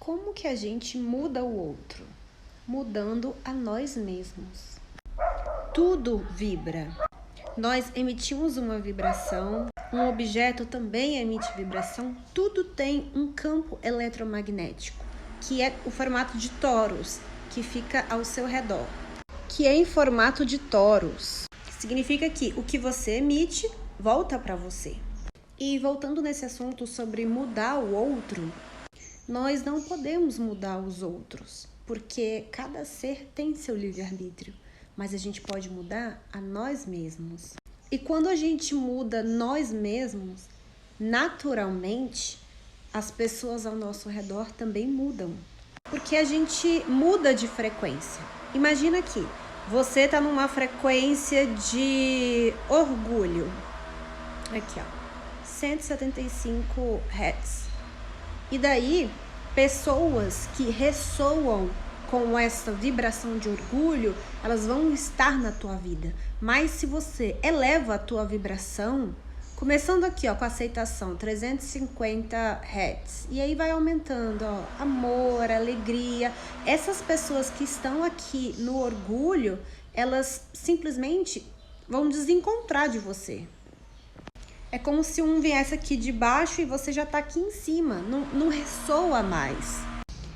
Como que a gente muda o outro? Mudando a nós mesmos. Tudo vibra. Nós emitimos uma vibração, um objeto também emite vibração, tudo tem um campo eletromagnético, que é o formato de toros, que fica ao seu redor, que é em formato de toros. Significa que o que você emite volta para você. E voltando nesse assunto sobre mudar o outro, nós não podemos mudar os outros, porque cada ser tem seu livre-arbítrio, mas a gente pode mudar a nós mesmos. E quando a gente muda nós mesmos, naturalmente, as pessoas ao nosso redor também mudam, porque a gente muda de frequência. Imagina que você está numa frequência de orgulho, aqui ó, 175 Hz. E daí, pessoas que ressoam com essa vibração de orgulho, elas vão estar na tua vida. Mas se você eleva a tua vibração, começando aqui ó, com a aceitação, 350 Hz, e aí vai aumentando, ó, amor, alegria. Essas pessoas que estão aqui no orgulho, elas simplesmente vão desencontrar de você. É como se um viesse aqui de baixo e você já está aqui em cima, não ressoa mais.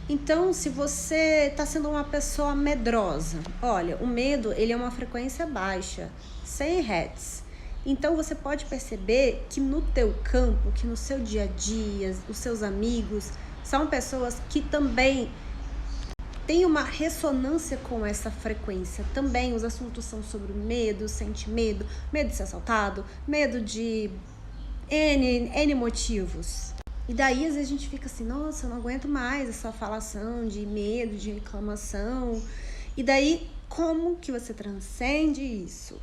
Então, se você está sendo uma pessoa medrosa, olha, o medo ele é uma frequência baixa, 100 Hz. Então, você pode perceber que no teu campo, que no seu dia a dia, os seus amigos, são pessoas que também têm uma ressonância com essa frequência. Também os assuntos são sobre medo, sente medo, medo de ser assaltado, medo de N motivos. E daí, às vezes, a gente fica assim, nossa, eu não aguento mais essa falação de medo, de reclamação. E daí, como que você transcende isso?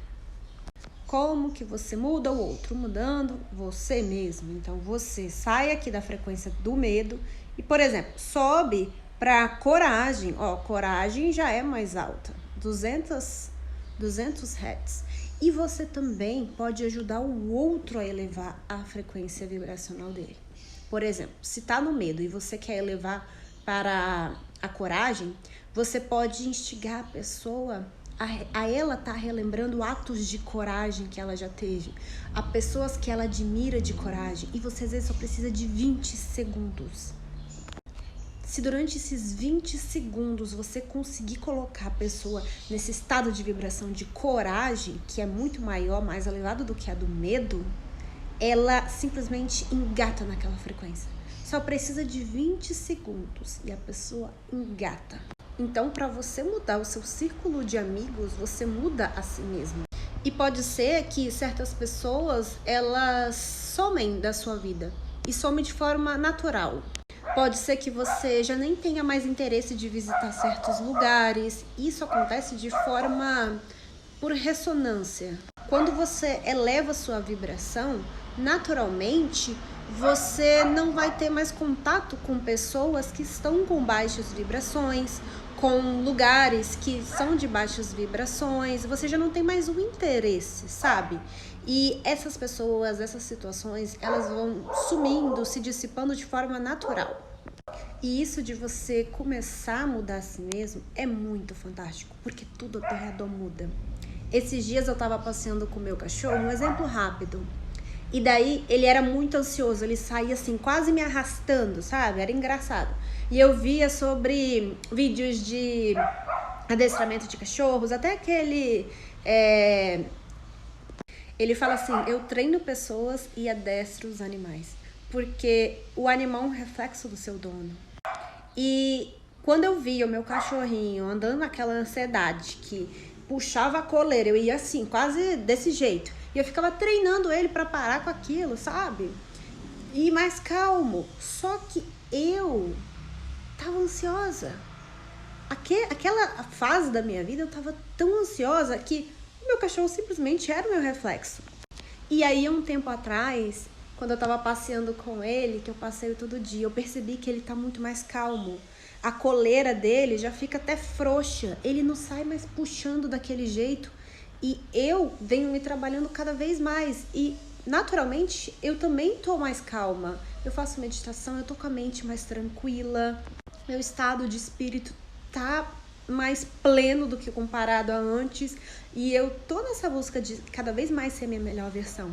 Como que você muda o outro? Mudando você mesmo. Então, você sai aqui da frequência do medo e, por exemplo, sobe para coragem. Ó, coragem já é mais alta, 200 Hz. E você também pode ajudar o outro a elevar a frequência vibracional dele. Por exemplo, se está no medo e você quer elevar para a coragem, você pode instigar a pessoa a ela estar relembrando atos de coragem que ela já teve, a pessoas que ela admira de coragem, e você às vezes só precisa de 20 segundos. Se durante esses 20 segundos você conseguir colocar a pessoa nesse estado de vibração de coragem, que é muito maior, mais elevado do que a do medo, ela simplesmente engata naquela frequência. Só precisa de 20 segundos e a pessoa engata. Então, para você mudar o seu círculo de amigos, você muda a si mesmo. E pode ser que certas pessoas, elas somem da sua vida e somem de forma natural. Pode ser que você já nem tenha mais interesse de visitar certos lugares. Isso acontece de forma por ressonância. Quando você eleva a sua vibração, naturalmente, você não vai ter mais contato com pessoas que estão com baixas vibrações, com lugares que são de baixas vibrações, você já não tem mais o interesse, sabe? E essas pessoas, essas situações, elas vão sumindo, se dissipando de forma natural. E isso de você começar a mudar a si mesmo é muito fantástico, porque tudo ao teu redor muda. Esses dias eu tava passeando com o meu cachorro, um exemplo rápido. E daí ele era muito ansioso, ele saía assim, quase me arrastando, sabe? Era engraçado. E eu via sobre vídeos de adestramento de cachorros, até aquele... Ele fala assim, eu treino pessoas e adestro os animais. Porque o animal é um reflexo do seu dono. E quando eu via o meu cachorrinho andando naquela ansiedade que puxava a coleira, eu ia assim, quase desse jeito. E eu ficava treinando ele para parar com aquilo, sabe? E mais calmo. Só que eu tava ansiosa. Aquela fase da minha vida eu tava tão ansiosa que o meu cachorro simplesmente era o meu reflexo. E aí, um tempo atrás, quando eu tava passeando com ele, que eu passeio todo dia, eu percebi que ele tá muito mais calmo. A coleira dele já fica até frouxa. Ele não sai mais puxando daquele jeito. E eu venho me trabalhando cada vez mais. E, naturalmente, eu também tô mais calma. Eu faço meditação, eu tô com a mente mais tranquila. meu estado de espírito tá mais pleno do que comparado a antes, e eu tô nessa busca de cada vez mais ser a minha melhor versão.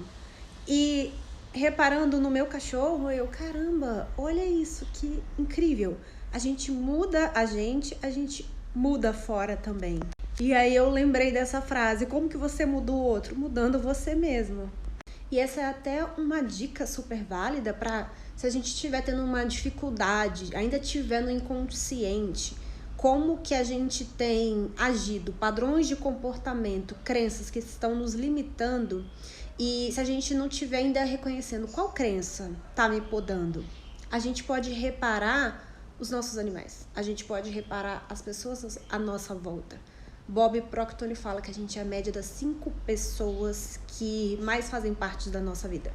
E reparando no meu cachorro, caramba, olha isso, que incrível. A gente muda a gente muda fora também. E aí eu lembrei dessa frase, como que você muda o outro? Mudando você mesmo. E essa é até uma dica super válida para se a gente estiver tendo uma dificuldade, ainda estiver no inconsciente, como que a gente tem agido, padrões de comportamento, crenças que estão nos limitando, e se a gente não estiver ainda reconhecendo qual crença está me podando, a gente pode reparar os nossos animais, a gente pode reparar as pessoas à nossa volta. Bob Proctor fala que a gente é a média das 5 pessoas que mais fazem parte da nossa vida.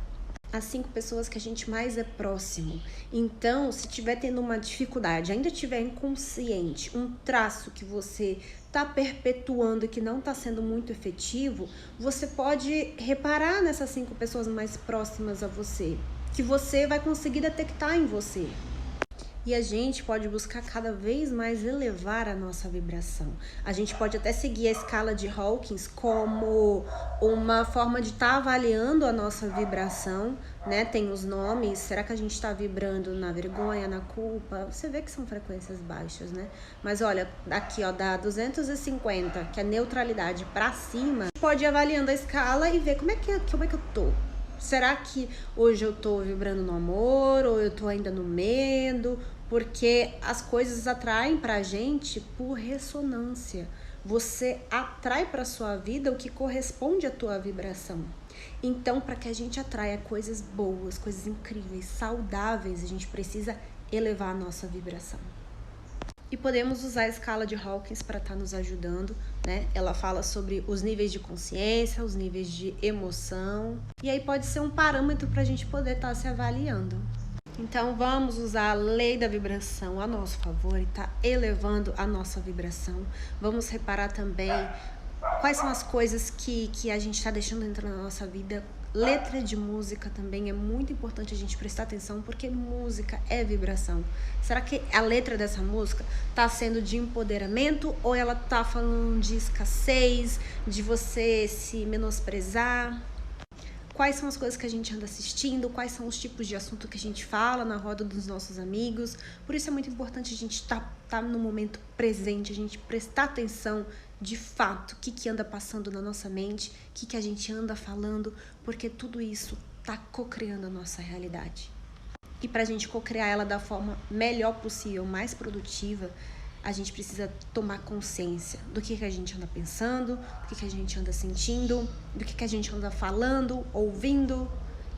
As 5 pessoas que a gente mais é próximo. Então, se tiver tendo uma dificuldade, ainda tiver inconsciente, um traço que você está perpetuando e que não está sendo muito efetivo, você pode reparar nessas 5 pessoas mais próximas a você, que você vai conseguir detectar em você. E a gente pode buscar cada vez mais elevar a nossa vibração. A gente pode até seguir a escala de Hawkins como uma forma de estar avaliando a nossa vibração, né? Tem os nomes, será que a gente está vibrando na vergonha, na culpa? Você vê que são frequências baixas, né? Mas olha, aqui ó, da 250, que é neutralidade, para cima, pode ir avaliando a escala e ver como é que eu tô. Será que hoje eu tô vibrando no amor ou eu tô ainda no medo? Porque as coisas atraem pra gente por ressonância. Você atrai pra sua vida o que corresponde à tua vibração. Então, para que a gente atraia coisas boas, coisas incríveis, saudáveis, a gente precisa elevar a nossa vibração. E podemos usar a escala de Hawkins para estar nos ajudando, né? Ela fala sobre os níveis de consciência, os níveis de emoção. E aí pode ser um parâmetro para a gente poder estar se avaliando. Então vamos usar a lei da vibração a nosso favor e estar elevando a nossa vibração. Vamos reparar também quais são as coisas que a gente está deixando entrar na nossa vida. Letra de música também é muito importante a gente prestar atenção, porque música é vibração. Será que a letra dessa música está sendo de empoderamento ou ela está falando de escassez, de você se menosprezar? Quais são as coisas que a gente anda assistindo, quais são os tipos de assunto que a gente fala na roda dos nossos amigos. Por isso é muito importante a gente tá no momento presente, a gente prestar atenção de fato, o que anda passando na nossa mente, o que a gente anda falando, porque tudo isso tá co-criando a nossa realidade. E para a gente co-criar ela da forma melhor possível, mais produtiva, a gente precisa tomar consciência do que a gente anda pensando, do que a gente anda sentindo, do que a gente anda falando, ouvindo,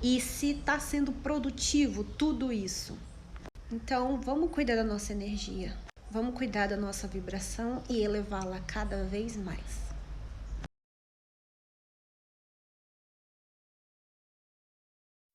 e se está sendo produtivo tudo isso. Então, vamos cuidar da nossa energia, vamos cuidar da nossa vibração e elevá-la cada vez mais.